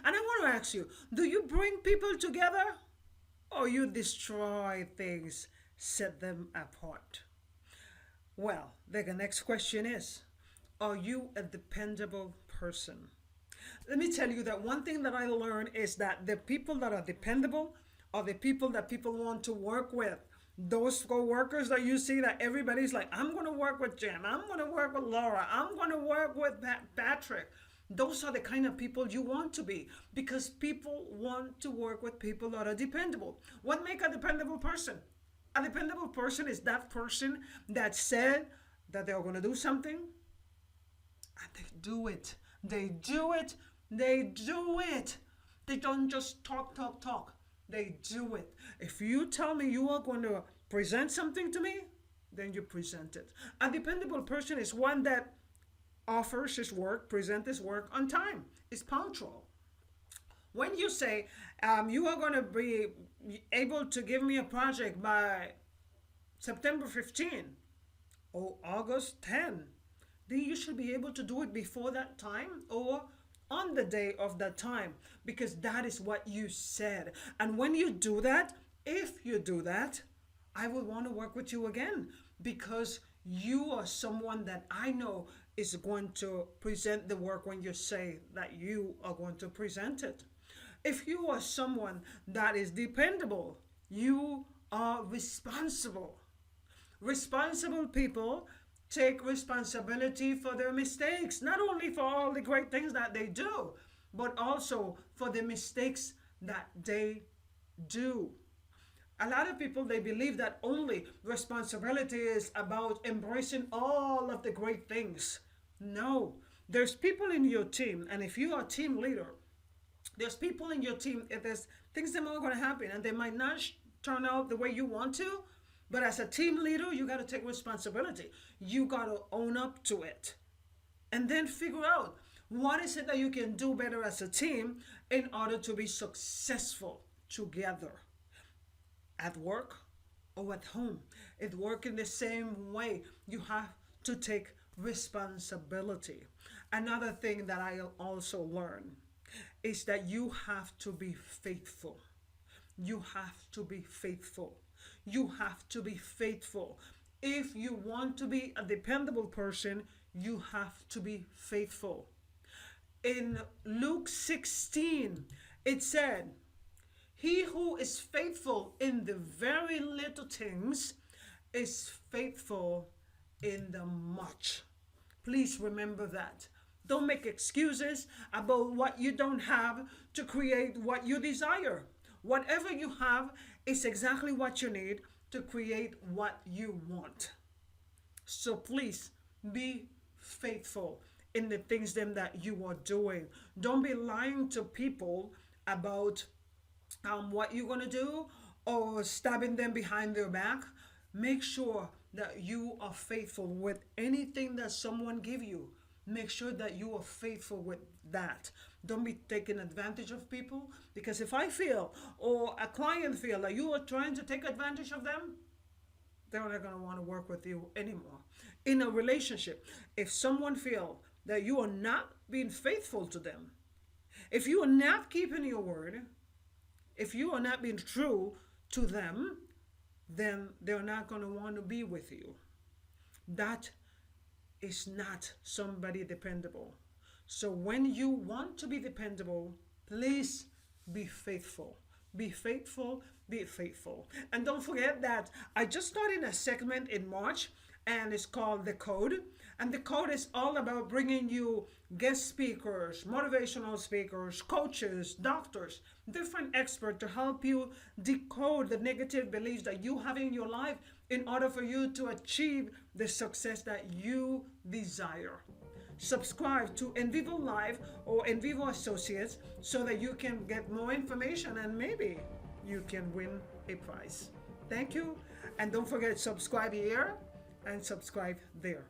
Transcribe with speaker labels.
Speaker 1: And I want to ask you, do you bring people together or you destroy things, set them apart? Well, the next question is, are you a dependable person? Let me tell you that one thing that I learned is that the people that are dependable are the people that people want to work with. Those co-workers that you see that everybody's like, I'm going to work with Jen, I'm going to work with Laura, I'm going to work with Patrick. Those are the kind of people you want to be, because people want to work with people that are dependable. What makes a dependable person? A dependable person is that person that said that they're going to do something and they do it. They do it. They do it. They don't just talk, talk, talk. They do it. If you tell me you are going to present something to me, then you present it. A dependable person is one that offers his work, presents his work on time, is punctual. When you say you are going to be able to give me a project by September 15 or August 10, then you should be able to do it before that time or on the day of that time, because that is what you said. And when you do that, if you do that, I will want to work with you again, because you are someone that I know is going to present the work when you say that you are going to present it. If you are someone that is dependable, you are responsible. Responsible people take responsibility for their mistakes, not only for all the great things that they do, but also for the mistakes that they do. A lot of people, they believe that only responsibility is about embracing all of the great things. No, there's people in your team, and if you are a team leader, there's people in your team, if there's things that are going to happen and they might not turn out the way you want to, but as a team leader, you got to take responsibility. You got to own up to it. And then figure out what is it that you can do better as a team in order to be successful together. At work or at home, it works in the same way. You have to take responsibility. Another thing that I also learned is that you have to be faithful. You have to be faithful. You have to be faithful. If you want to be a dependable person, you have to be faithful. In Luke 16, it said, he who is faithful in the very little things is faithful in the much. Please remember that. Don't make excuses about what you don't have to create what you desire. Whatever you have is exactly what you need to create what you want. So please be faithful in the things then that you are doing. Don't be lying to people about what you're going to do or stabbing them behind their back. Make sure that you are faithful with anything that someone give you. Make sure that you are faithful with that. Don't be taking advantage of people, because if I feel or a client feel that you are trying to take advantage of them, they're not going to want to work with you anymore. In a relationship, if someone feel that you are not being faithful to them, if you are not keeping your word, if you are not being true to them, then they're not going to want to be with you. That is not somebody dependable. So when you want to be dependable, please be faithful. Be faithful, be faithful. And don't forget that I just started a segment in March, and it's called The Code. And The Code is all about bringing you guest speakers, motivational speakers, coaches, doctors, different experts to help you decode the negative beliefs that you have in your life in order for you to achieve the success that you desire. Subscribe to Envivo Live or Envivo Associates so that you can get more information and maybe you can win a prize. Thank you. And don't forget, subscribe here and subscribe there.